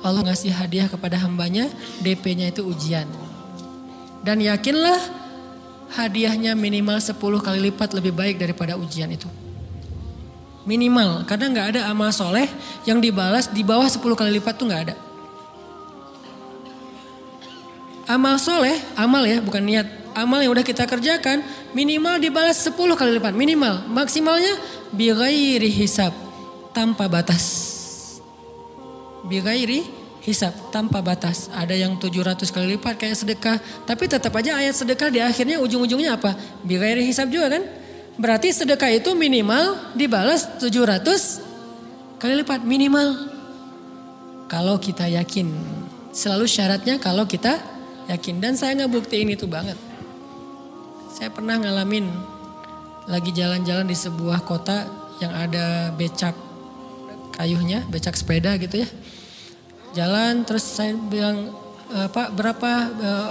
Allah ngasih hadiah kepada hambanya, DP-nya itu ujian. Dan yakinlah hadiahnya minimal 10 kali lipat lebih baik daripada ujian itu. Minimal, karena gak ada amal soleh yang dibalas di bawah 10 kali lipat tuh gak ada. Amal soleh, amal ya bukan niat. Amal yang udah kita kerjakan minimal dibalas 10 kali lipat. Minimal, maksimalnya bighairi hisab, tanpa batas. Bighairi hisab, tanpa batas. Ada yang 700 kali lipat kayak sedekah. Tapi tetap aja ayat sedekah di akhirnya ujung-ujungnya apa? Bighairi hisab juga kan? Berarti sedekah itu minimal dibalas 700 kali lipat. Minimal. Kalau kita yakin. Selalu syaratnya kalau kita yakin. Dan saya ngebuktiin itu banget. Saya pernah ngalamin lagi jalan-jalan di sebuah kota yang ada becak kayuhnya, becak sepeda gitu ya. Jalan terus saya bilang, Pak berapa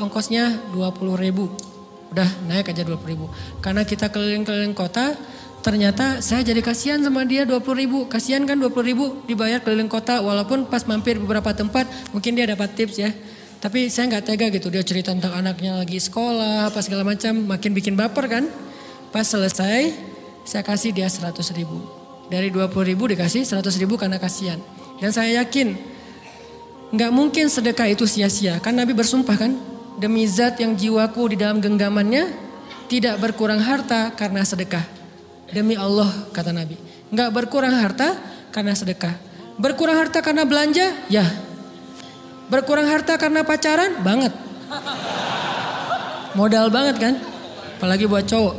ongkosnya? 20.000. Udah naik aja 20.000. Karena kita keliling-keliling kota, ternyata saya jadi kasihan sama dia 20.000. Kasihan kan 20.000 dibayar keliling kota, walaupun pas mampir beberapa tempat mungkin dia dapat tips ya. Tapi saya nggak tega gitu, dia cerita tentang anaknya lagi sekolah, apa segala macam, makin bikin baper kan. Pas selesai, saya kasih dia 100.000. Dari 20.000 dikasih 100.000 karena kasihan. Dan saya yakin, nggak mungkin sedekah itu sia-sia. Kan Nabi bersumpah kan, demi zat yang jiwaku di dalam genggamannya, tidak berkurang harta karena sedekah. Demi Allah kata Nabi, nggak berkurang harta karena sedekah. Berkurang harta karena belanja, ya. Berkurang harta karena pacaran? Banget. Modal banget kan? Apalagi buat cowok.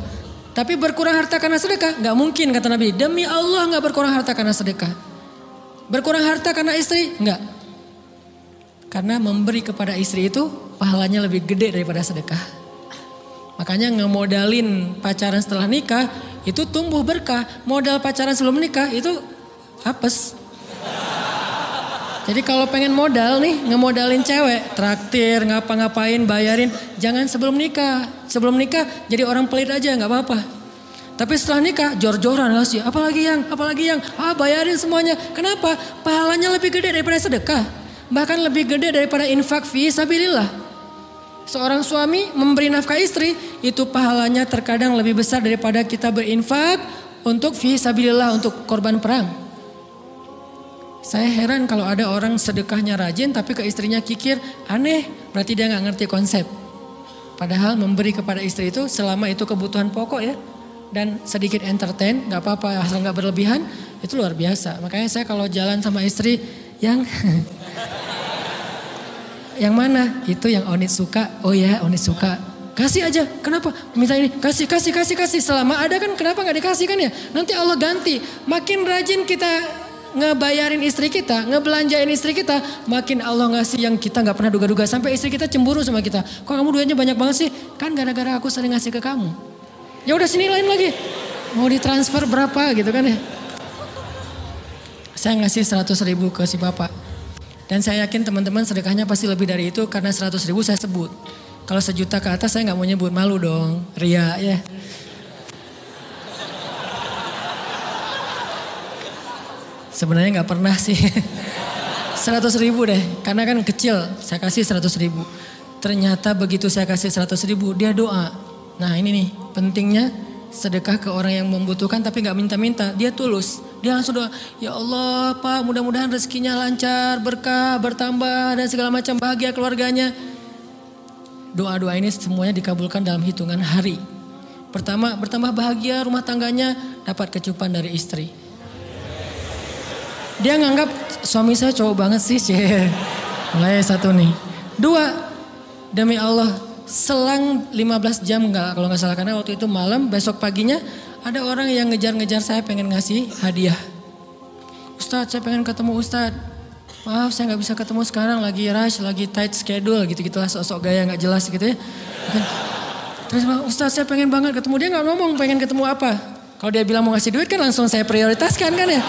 Tapi berkurang harta karena sedekah? Gak mungkin kata Nabi. Demi Allah gak berkurang harta karena sedekah. Berkurang harta karena istri? Enggak. Karena memberi kepada istri itu pahalanya lebih gede daripada sedekah. Makanya ngemodalin pacaran setelah nikah itu tumbuh berkah. Modal pacaran sebelum nikah itu apes. Jadi kalau pengen modal nih, ngemodalin cewek, traktir, ngapa-ngapain, bayarin, jangan sebelum nikah. Sebelum nikah jadi orang pelit aja, nggak apa-apa. Tapi setelah nikah, jor-joran sih, apalagi yang, bayarin semuanya. Kenapa? Pahalanya lebih gede daripada sedekah. Bahkan lebih gede daripada infak fi sabilillah. Seorang suami memberi nafkah istri, itu pahalanya terkadang lebih besar daripada kita berinfak untuk fi sabilillah, untuk korban perang. Saya heran kalau ada orang sedekahnya rajin tapi ke istrinya kikir, aneh, berarti dia gak ngerti konsep. Padahal memberi kepada istri itu selama itu kebutuhan pokok ya. Dan sedikit entertain, gak apa-apa asal gak berlebihan, itu luar biasa. Makanya saya kalau jalan sama istri yang yang mana? Itu yang Onit suka, oh ya Onit suka. Kasih aja, kenapa? Minta ini, kasih. Selama ada kan kenapa gak dikasih kan ya? Nanti Allah ganti, makin rajin kita ngebayarin istri kita, ngebelanjain istri kita, makin Allah ngasih yang kita nggak pernah duga-duga. Sampai istri kita cemburu sama kita. Kok kamu duitnya banyak banget sih? Kan gara-gara aku sering ngasih ke kamu. Ya udah sini lain lagi. Mau ditransfer berapa gitu kan ya? Saya ngasih 100.000 ke si bapak. Dan saya yakin teman-teman sedekahnya pasti lebih dari itu karena 100.000 saya sebut. Kalau 1 juta ke atas saya nggak mau nyebut, malu dong, ria ya. Sebenarnya nggak pernah sih. 100.000 deh, karena kan kecil. Saya kasih 100.000. Ternyata begitu saya kasih 100.000, dia doa. Nah ini nih pentingnya sedekah ke orang yang membutuhkan tapi nggak minta-minta. Dia tulus. Dia langsung doa, ya Allah Pak, mudah-mudahan rezekinya lancar, berkah, bertambah dan segala macam, bahagia keluarganya. Doa-doa ini semuanya dikabulkan dalam hitungan hari. Pertama, bertambah bahagia rumah tangganya, dapat kecupan dari istri. Dia nganggap suami saya cowok banget sih. Mulai 1 nih. 2, demi Allah selang 15 jam kalau nggak salah. Karena waktu itu malam, besok paginya ada orang yang ngejar-ngejar saya pengen ngasih hadiah. Ustadz saya pengen ketemu Ustadz. Maaf saya nggak bisa ketemu sekarang, lagi rush, lagi tight schedule gitu-gitulah, sok-sok gaya nggak jelas gitu ya. Terus Ustadz saya pengen banget ketemu, dia nggak ngomong pengen ketemu apa. Kalau dia bilang mau ngasih duit kan langsung saya prioritaskan kan ya.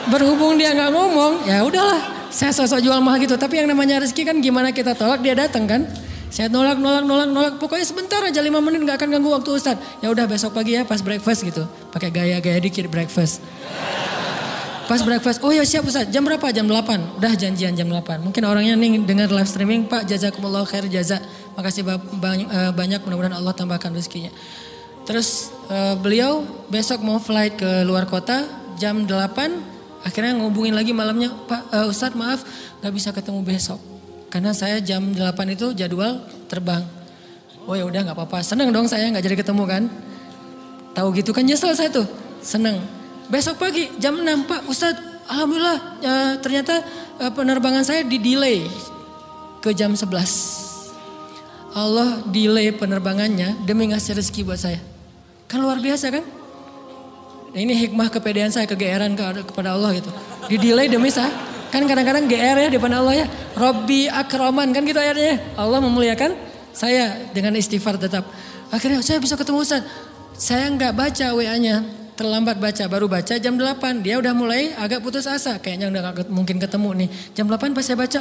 Berhubung dia nggak ngomong, ya udahlah, saya sosok jual mahal gitu. Tapi yang namanya rezeki kan gimana kita tolak, dia datang kan. Saya nolak. Pokoknya sebentar aja 5 menit nggak akan ganggu waktu Ustadz. Ya udah besok pagi ya pas breakfast gitu, pakai gaya-gaya dikit breakfast. Pas breakfast, oh ya siap Ustaz, jam berapa? Jam 8. Udah janjian jam 8. Mungkin orangnya nih dengar live streaming, Pak jazakumullah khair jaza. Makasih banyak, mudah-mudahan Allah tambahkan rezekinya. Terus beliau besok mau flight ke luar kota jam 8. Akhirnya ngubungin lagi malamnya, Pak Ustaz maaf gak bisa ketemu besok. Karena saya jam 8 itu jadwal terbang. Oh ya udah gak apa-apa, seneng dong saya gak jadi ketemu kan. Tahu gitu kan nyesel saya tuh, seneng. Besok pagi jam 6, Pak Ustadz alhamdulillah ternyata penerbangan saya di delay ke jam 11. Allah delay penerbangannya demi ngasih rezeki buat saya. Kan luar biasa kan? Nah, ini hikmah kepedean saya, kegeeran kepada Allah gitu. Di delay demi saya. Kan kadang-kadang GR ya di depan Allah ya. Robbi akraman kan gitu ayatnya. Allah memuliakan saya dengan istighfar tetap. Akhirnya saya bisa ketemu Ustadz. Saya nggak baca WA-nya, terlambat baca, baru baca jam 8. Dia udah mulai agak putus asa, kayaknya udah gak mungkin ketemu nih. Jam 8 pas saya baca,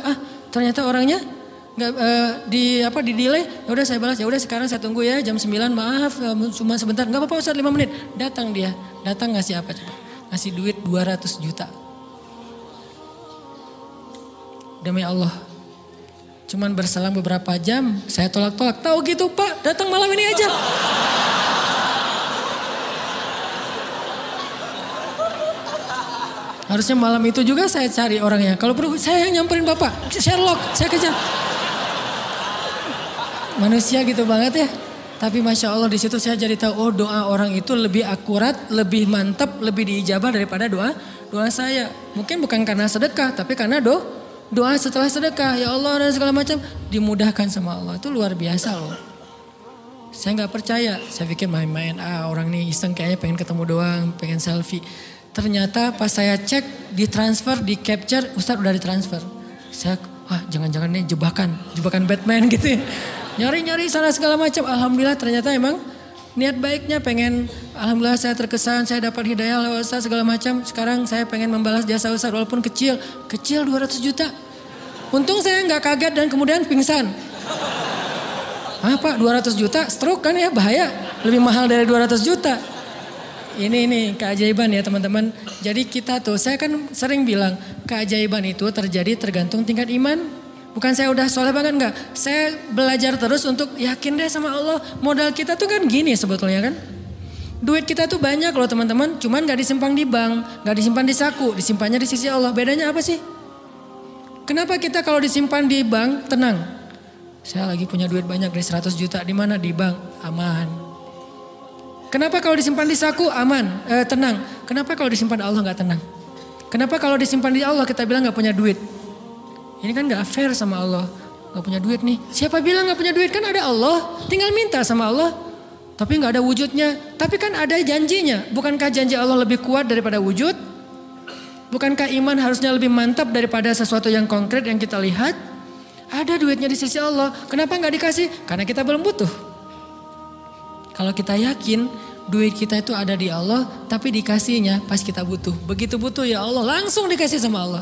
ternyata orangnya nggak di delay. Ya udah saya balas, ya udah sekarang saya tunggu ya jam 9. Maaf, cuma sebentar. Nggak apa-apa Ustaz, 5 menit. Datang dia, datang ngasih apa coba? Ngasih duit 200 juta. Demi Allah. Cuman berselang beberapa jam, saya tolak-tolak. Tahu gitu Pak, datang malam ini aja. Harusnya malam itu juga saya cari orangnya. Kalau perlu saya yang nyamperin Bapak. Sherlock, saya kejar. Manusia gitu banget ya. Tapi Masya Allah di situ saya jadi tahu, oh doa orang itu lebih akurat, lebih mantap, lebih diijabah daripada doa saya. Mungkin bukan karena sedekah, tapi karena doa setelah sedekah. Ya Allah dan segala macam dimudahkan sama Allah. Itu luar biasa loh. Saya nggak percaya. Saya pikir main-main. Orang nih iseng kayaknya pengen ketemu doang, pengen selfie. Ternyata pas saya cek, ditransfer, di capture, Ustadz udah ditransfer. Saya, jangan-jangan nih jebakan Batman gitu ya. Nyari-nyari sana segala macam. Alhamdulillah ternyata emang niat baiknya pengen, alhamdulillah saya terkesan, saya dapat hidayah lewat Ustadz segala macam. Sekarang saya pengen membalas jasa Ustadz walaupun kecil 200 juta. Untung saya nggak kaget dan kemudian pingsan. Pak 200 juta stroke kan ya, bahaya. Lebih mahal dari 200 juta. Ini keajaiban ya teman-teman. Jadi kita tuh, saya kan sering bilang keajaiban itu terjadi tergantung tingkat iman. Bukan saya udah soleh banget enggak. Saya belajar terus untuk yakin deh sama Allah. Modal kita tuh kan gini sebetulnya kan. Duit kita tuh banyak loh teman-teman. Cuman gak disimpan di bank, gak disimpan di saku. Disimpannya di sisi Allah. Bedanya apa sih? Kenapa kita kalau disimpan di bank tenang? Saya lagi punya duit banyak dari 100 juta. Di mana? Di bank. Aman. Kenapa kalau disimpan di saku aman, tenang. Kenapa kalau disimpan di Allah gak tenang? Kenapa kalau disimpan di Allah kita bilang gak punya duit? Ini kan gak fair sama Allah. Gak punya duit nih. Siapa bilang gak punya duit? Kan ada Allah. Tinggal minta sama Allah. Tapi gak ada wujudnya. Tapi kan ada janjinya. Bukankah janji Allah lebih kuat daripada wujud? Bukankah iman harusnya lebih mantap daripada sesuatu yang konkret yang kita lihat? Ada duitnya di sisi Allah. Kenapa gak dikasih? Karena kita belum butuh. Kalau kita yakin duit kita itu ada di Allah, tapi dikasihnya pas kita butuh. Begitu butuh ya Allah langsung dikasih sama Allah.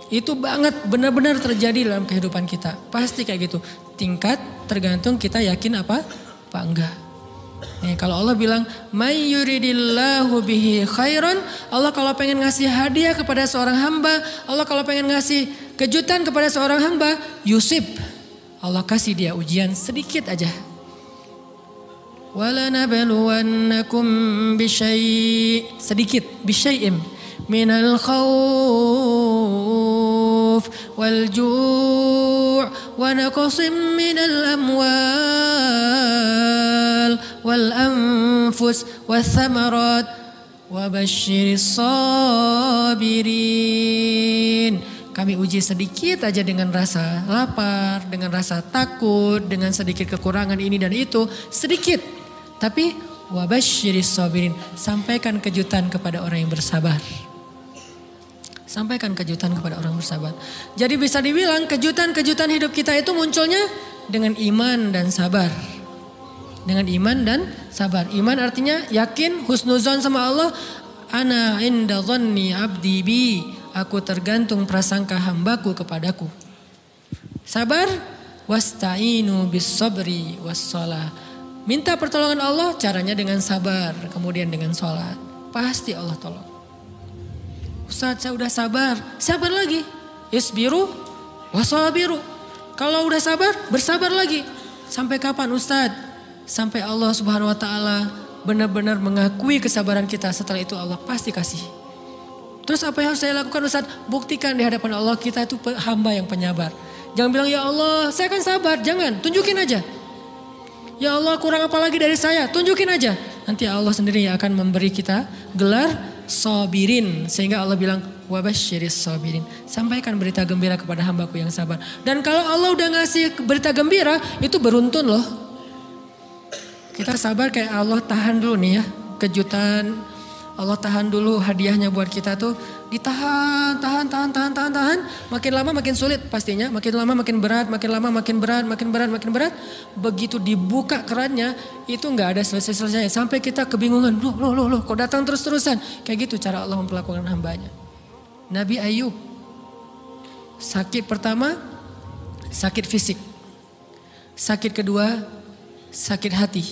Itu banget benar-benar terjadi dalam kehidupan kita. Pasti kayak gitu. Tingkat tergantung kita yakin apa enggak. Nih kalau Allah bilang may yuridillahu bihi khairan, Allah kalau pengen ngasih hadiah kepada seorang hamba, Allah kalau pengen ngasih kejutan kepada seorang hamba, yusib. Allah kasih dia ujian sedikit aja. وَلَنَبْلُوَنَّكُمْ بِشَيْءٍ sedikit بِشَيْءٍ مِنَ الْخَوْفِ وَالْجُوعِ وَنَقْصٍ مِنَ الْأَمْوَالِ وَالْأَنْفُسِ وَالثَّمَرَاتِ وَبَشِّرِ الصَّابِرِينَ. Kami uji sedikit aja dengan rasa lapar, dengan rasa takut, dengan sedikit kekurangan ini dan itu, sedikit. Tapi wabasyiris sabirin, sampaikan kejutan kepada orang yang bersabar. Sampaikan kejutan kepada orang bersabar. Jadi bisa dibilang kejutan-kejutan hidup kita itu munculnya dengan iman dan sabar. Dengan iman dan sabar. Iman artinya yakin, husnuzon sama Allah. Ana inda dhanni abdi bi. Aku tergantung prasangka hambaku kepadaku. Sabar, wasta'inu bis sabri was shalah. Minta pertolongan Allah, caranya dengan sabar, kemudian dengan sholat. Pasti Allah tolong. Ustaz saya udah sabar. Sabar lagi. Isbiru wasabiru. Kalau udah sabar, bersabar lagi. Sampai kapan Ustaz? Sampai Allah Subhanahu wa taala benar-benar mengakui kesabaran kita. Setelah itu Allah pasti kasih. Terus apa yang harus saya lakukan Ustaz? Buktikan di hadapan Allah kita itu hamba yang penyabar. Jangan bilang ya Allah saya akan sabar. Jangan, tunjukin aja. Ya Allah kurang apa lagi dari saya? Tunjukin aja. Nanti Allah sendiri yang akan memberi kita gelar sabirin. Sehingga Allah bilang wabasyiris sabirin. Sampaikan berita gembira kepada hambaku yang sabar. Dan kalau Allah udah ngasih berita gembira itu beruntun loh. Kita sabar kayak Allah tahan dulu nih ya. Kejutan Allah tahan dulu hadiahnya buat kita tuh ditahan, tahan. Makin lama makin sulit pastinya, makin lama makin berat, makin lama makin berat. Begitu dibuka kerannya itu nggak ada selesai-selesainya. Sampai kita kebingungan, loh, kok datang terus-terusan. Kayak gitu cara Allah memperlakukan hambanya. Nabi Ayub, sakit pertama, sakit fisik. Sakit kedua, sakit hati.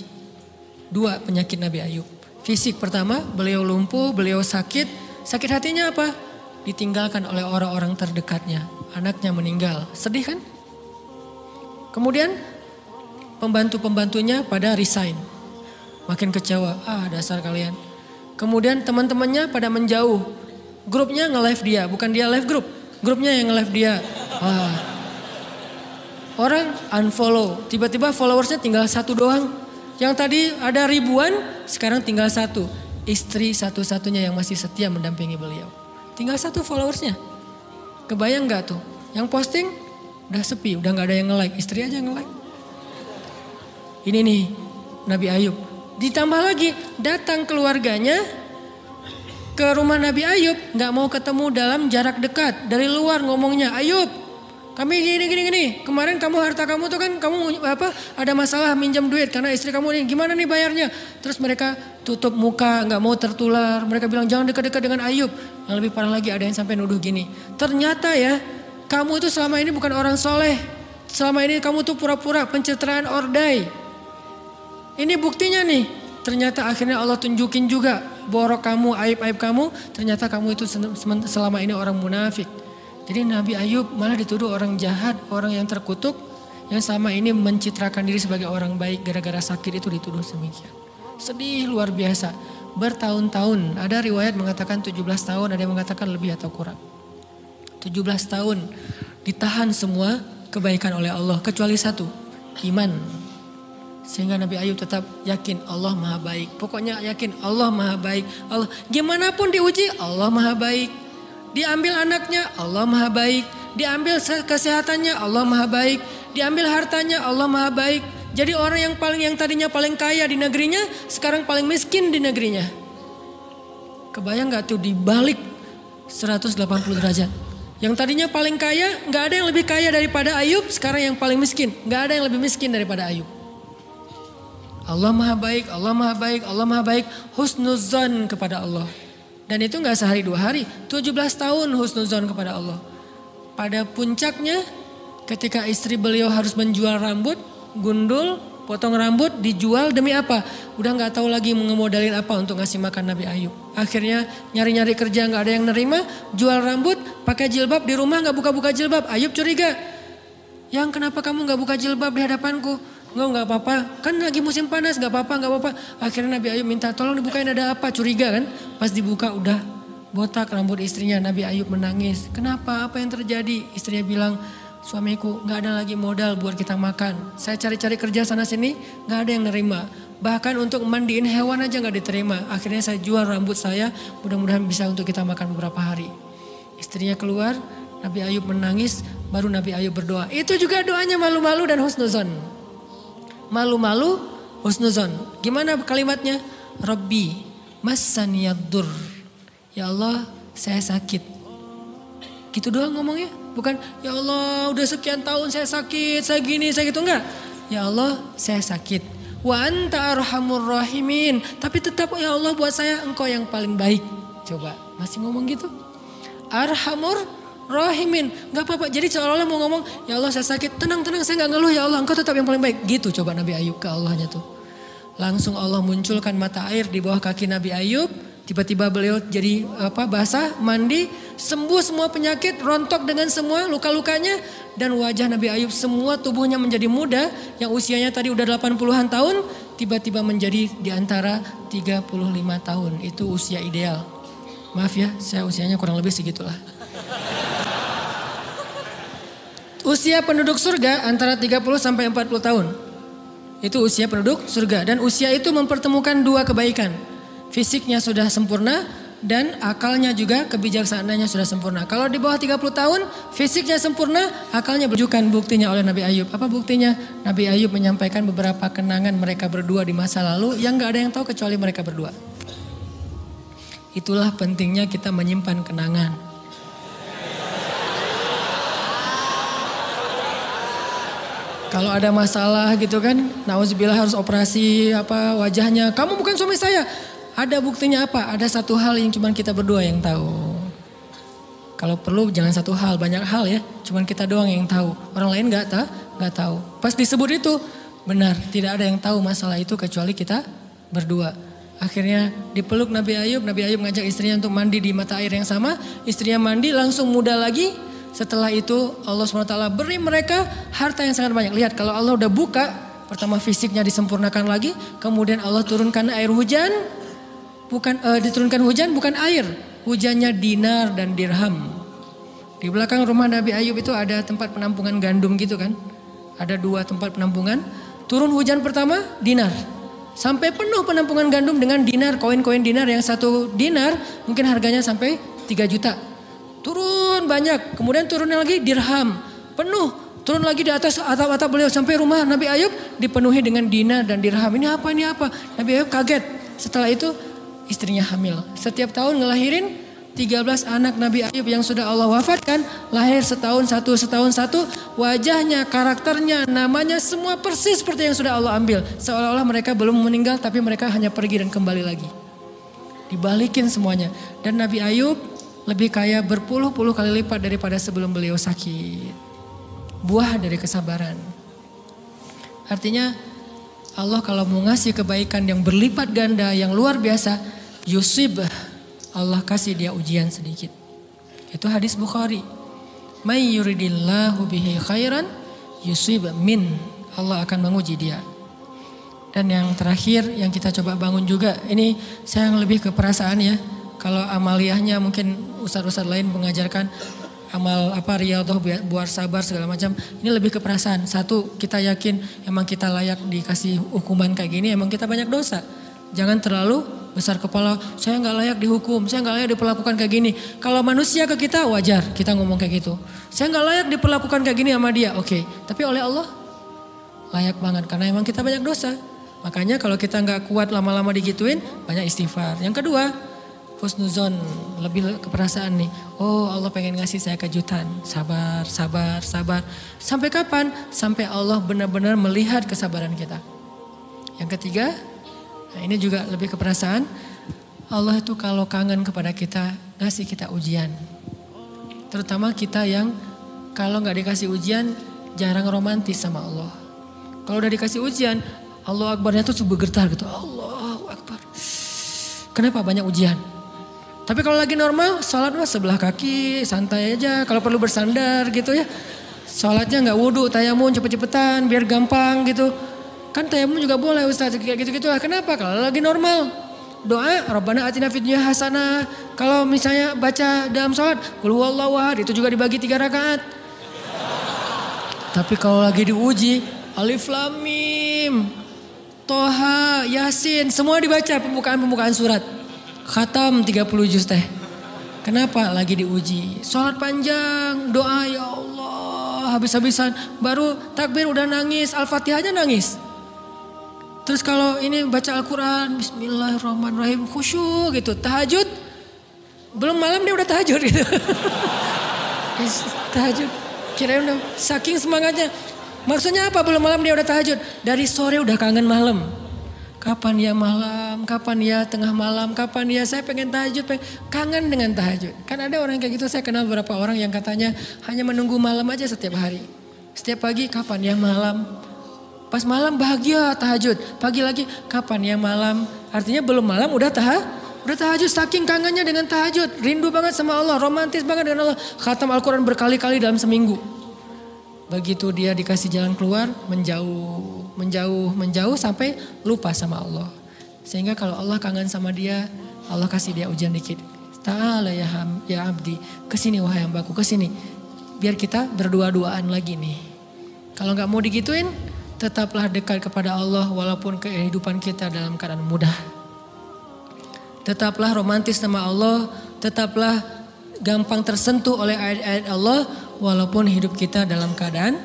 2 penyakit Nabi Ayub. Fisik pertama, beliau lumpuh, beliau sakit. Sakit hatinya apa? Ditinggalkan oleh orang-orang terdekatnya. Anaknya meninggal. Sedih kan? Kemudian pembantu-pembantunya pada resign. Makin kecewa. Dasar kalian. Kemudian teman-temannya pada menjauh. Grupnya nge-live dia. Bukan dia live grup. Grupnya yang nge-live dia. Orang unfollow. Tiba-tiba followersnya tinggal 1 doang. Yang tadi ada ribuan, sekarang tinggal 1. Istri satu-satunya yang masih setia mendampingi beliau. Tinggal 1 followersnya. Kebayang gak tuh? Yang posting udah sepi, udah gak ada yang nge-like. Istri aja yang nge-like. Ini nih Nabi Ayub. Ditambah lagi datang keluarganya ke rumah Nabi Ayub. Gak mau ketemu dalam jarak dekat. Dari luar ngomongnya, Ayub kami gini. Kemarin kamu harta kamu tuh kan kamu ada masalah minjam duit karena istri kamu ini gimana nih bayarnya? Terus mereka tutup muka nggak mau tertular. Mereka bilang jangan dekat-dekat dengan Ayub. Yang lebih parah lagi ada yang sampai nuduh gini. Ternyata ya kamu itu selama ini bukan orang soleh. Selama ini kamu tuh pura-pura pencitraan ordai. Ini buktinya nih. Ternyata akhirnya Allah tunjukin juga borok kamu, aib-aib kamu. Ternyata kamu itu selama ini orang munafik. Jadi Nabi Ayub malah dituduh orang jahat, orang yang terkutuk, yang selama ini mencitrakan diri sebagai orang baik gara-gara sakit itu dituduh demikian. Sedih luar biasa, bertahun-tahun. Ada riwayat mengatakan 17 tahun, ada yang mengatakan lebih atau kurang. 17 tahun ditahan semua kebaikan oleh Allah, kecuali 1, iman. Sehingga Nabi Ayub tetap yakin Allah maha baik. Pokoknya yakin Allah maha baik. Allah gimana pun diuji Allah maha baik. Diambil anaknya Allah maha baik. Diambil kesehatannya Allah maha baik. Diambil hartanya Allah maha baik. Jadi orang yang tadinya paling kaya di negerinya sekarang paling miskin di negerinya. Kebayang gak tuh dibalik 180 derajat. Yang tadinya paling kaya gak ada yang lebih kaya daripada Ayub. Sekarang yang paling miskin. Gak ada yang lebih miskin daripada Ayub. Allah maha baik, Allah maha baik, Allah maha baik. Husnuzan kepada Allah. Dan itu gak sehari 2 hari, 17 tahun husnuzon kepada Allah. Pada puncaknya ketika istri beliau harus menjual rambut, gundul, potong rambut, dijual demi apa? Udah gak tahu lagi ngemodalin apa untuk ngasih makan Nabi Ayub. Akhirnya nyari-nyari kerja gak ada yang nerima, jual rambut, pakai jilbab di rumah gak buka-buka jilbab. Ayub curiga, yang kenapa kamu gak buka jilbab di hadapanku? Enggak apa-apa, kan lagi musim panas, gak apa-apa. Akhirnya Nabi Ayub minta tolong dibukain ada apa, curiga kan. Pas dibuka udah botak rambut istrinya. Nabi Ayub menangis, kenapa, apa yang terjadi? Istrinya bilang, suamiku gak ada lagi modal buat kita makan. Saya cari-cari kerja sana sini, gak ada yang nerima. Bahkan untuk mandiin hewan aja gak diterima. Akhirnya saya jual rambut saya, mudah-mudahan bisa untuk kita makan beberapa hari. Istrinya keluar, Nabi Ayub menangis, baru Nabi Ayub berdoa. Itu juga doanya malu-malu dan husnuzon. Malu-malu, husnuzon. Gimana kalimatnya? Rabbi massaniyaddur. Ya Allah, saya sakit. Gitu doang ngomongnya. Bukan, ya Allah udah sekian tahun saya sakit, saya gini, saya gitu. Enggak. Ya Allah, saya sakit. Wa anta arhamur rahimin. Tapi tetap ya Allah buat saya engkau yang paling baik. Coba, masih ngomong gitu. Arhamur Rahimin, gak apa-apa. Jadi seolah-olah mau ngomong, ya Allah saya sakit, tenang saya gak ngeluh ya Allah, engkau tetap yang paling baik. Gitu coba Nabi Ayub ke Allahnya tuh. Langsung Allah munculkan mata air di bawah kaki Nabi Ayub. Tiba-tiba beliau jadi basah, mandi, sembuh semua penyakit, rontok dengan semua luka-lukanya. Dan wajah Nabi Ayub semua tubuhnya menjadi muda. Yang usianya tadi udah 80-an tahun, tiba-tiba menjadi di antara 35 tahun. Itu usia ideal. Maaf ya, saya usianya kurang lebih segitulah. Usia penduduk surga antara 30 sampai 40 tahun. Itu usia penduduk surga. Dan usia itu mempertemukan dua kebaikan. Fisiknya sudah sempurna dan akalnya juga kebijaksanaannya sudah sempurna. Kalau di bawah 30 tahun fisiknya sempurna, akalnya berjukan buktinya oleh Nabi Ayub. Apa buktinya? Nabi Ayub menyampaikan beberapa kenangan mereka berdua di masa lalu yang gak ada yang tahu kecuali mereka berdua. Itulah pentingnya kita menyimpan kenangan. Kalau ada masalah gitu kan, nauzubillah harus operasi wajahnya. Kamu bukan suami saya. Ada buktinya apa? Ada satu hal yang cuma kita berdua yang tahu. Kalau perlu jangan satu hal, banyak hal ya. Cuma kita doang yang tahu. Orang lain nggak tahu. Pas disebut itu benar, tidak ada yang tahu masalah itu kecuali kita berdua. Akhirnya dipeluk Nabi Ayub ngajak istrinya untuk mandi di mata air yang sama. Istrinya mandi langsung muda lagi. Setelah itu Allah SWT beri mereka harta yang sangat banyak. Lihat kalau Allah udah buka, pertama fisiknya disempurnakan lagi. Kemudian Allah turunkan air hujan. Diturunkan hujan bukan air, hujannya dinar dan dirham. Di belakang rumah Nabi Ayub itu ada tempat penampungan gandum gitu kan. Ada 2 tempat penampungan. Turun hujan pertama dinar. Sampai penuh penampungan gandum dengan dinar, koin-koin dinar yang 1 dinar mungkin harganya sampai 3 juta. Turun banyak, kemudian turunnya lagi dirham. Penuh, turun lagi di atas atap-atap beliau sampai rumah Nabi Ayub dipenuhi dengan dinar dan dirham. Ini apa? Nabi Ayub kaget. Setelah itu istrinya hamil. Setiap tahun ngelahirin 13 anak Nabi Ayub yang sudah Allah wafatkan. Lahir setahun satu. Wajahnya, karakternya, namanya semua persis seperti yang sudah Allah ambil. Seolah-olah mereka belum meninggal tapi mereka hanya pergi dan kembali lagi. Dibalikin semuanya. Dan Nabi Ayub lebih kaya berpuluh-puluh kali lipat daripada sebelum beliau sakit. Buah dari kesabaran. Artinya Allah kalau mau ngasih kebaikan yang berlipat ganda, yang luar biasa, yusib, Allah kasih dia ujian sedikit. Itu hadis Bukhari. May yuridillahu bihi khairan yusib min. Allah akan menguji dia. Dan yang terakhir yang kita coba bangun juga, ini saya lebih ke perasaan ya. Kalau amaliyahnya mungkin ustadz-ustadz lain mengajarkan amal riyadhah buat sabar segala macam. Ini lebih ke perasaan. Satu, kita yakin emang kita layak dikasih hukuman kayak gini, emang kita banyak dosa. Jangan terlalu besar kepala, saya nggak layak dihukum, saya nggak layak diperlakukan kayak gini. Kalau manusia ke kita wajar kita ngomong kayak gitu. Saya nggak layak diperlakukan kayak gini sama dia, oke. Tapi oleh Allah layak banget karena emang kita banyak dosa. Makanya kalau kita nggak kuat lama-lama digituin, banyak istighfar. Yang kedua, husnuzon, lebih keperasaan nih. Oh Allah pengen ngasih saya kejutan. Sabar. Sampai kapan? Sampai Allah benar-benar melihat kesabaran kita. Yang ketiga, nah ini juga lebih keperasaan. Allah itu kalau kangen kepada kita, ngasih kita ujian. Terutama kita yang kalau gak dikasih ujian, jarang romantis sama Allah. Kalau udah dikasih ujian, Allah Akbarnya tuh bergetar gitu. Allahu Akbar. Kenapa banyak ujian? Tapi kalau lagi normal, sholat mah sebelah kaki, santai aja. Kalau perlu bersandar gitu ya. Sholatnya nggak wudhu, tayamum cepet-cepetan, biar gampang gitu. Kan tayamum juga boleh Ustaz, kayak gitu-gitu lah. Kenapa? Kalau lagi normal, doa Rabbana atina fid dunya hasanah. Kalau misalnya baca dalam sholat, qul huwallahu ahad, itu juga dibagi 3 rakaat. Tapi kalau lagi diuji, Alif Lam Mim, Toha, Yasin, semua dibaca pembukaan surat. Khatam 30 juz teh. Kenapa? Lagi diuji. Sholat panjang, doa ya Allah habis-habisan. Baru takbir udah nangis, Al-Fatihahnya nangis. Terus kalau ini baca Al-Quran, Bismillahirrahmanirrahim, khusyuk gitu. Tahajud, belum malam dia udah tahajud gitu. Tahajud, kirain udah saking semangatnya. Maksudnya apa belum malam dia udah tahajud? Dari sore udah kangen malam. Kapan ya malam, kapan ya tengah malam, kapan ya saya pengen tahajud, kangen dengan tahajud. Kan ada orang kayak gitu, saya kenal beberapa orang yang katanya hanya menunggu malam aja setiap hari. Setiap pagi kapan ya malam, pas malam bahagia tahajud, pagi lagi kapan ya malam. Artinya belum malam udah Udah tahajud saking kangennya dengan tahajud. Rindu banget sama Allah, romantis banget dengan Allah. Khatam Al-Quran berkali-kali dalam seminggu. Begitu dia dikasih jalan keluar, menjauh sampai lupa sama Allah. Sehingga kalau Allah kangen sama dia, Allah kasih dia ujian dikit. Ta'ala ya abdi, kesini wahai hambaku, kesini. Biar kita berdua-duaan lagi nih. Kalau gak mau digituin, tetaplah dekat kepada Allah walaupun kehidupan kita dalam keadaan mudah. Tetaplah romantis sama Allah, tetaplah gampang tersentuh oleh ayat-ayat Allah walaupun hidup kita dalam keadaan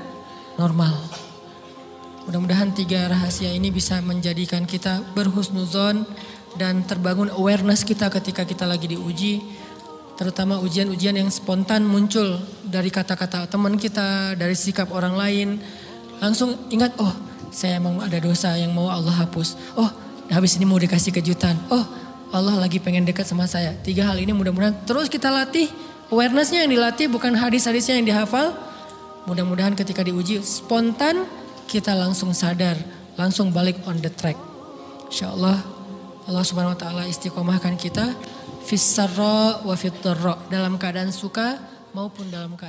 normal. Mudah-mudahan 3 rahasia ini bisa menjadikan kita berhusnuzon dan terbangun awareness kita ketika kita lagi diuji. Terutama ujian-ujian yang spontan muncul dari kata-kata teman kita, dari sikap orang lain. Langsung ingat, oh saya emang ada dosa yang mau Allah hapus. Oh habis ini mau dikasih kejutan. Oh Allah lagi pengen dekat sama saya. 3 hal ini mudah-mudahan terus kita latih. Awarenessnya yang dilatih bukan hadis-hadisnya yang dihafal. Mudah-mudahan ketika diuji spontan kita langsung sadar. Langsung balik on the track. InsyaAllah Allah subhanahu wa ta'ala istiqomahkan kita. Fis sarra wa fit dharra. Dalam keadaan suka maupun dalam keadaan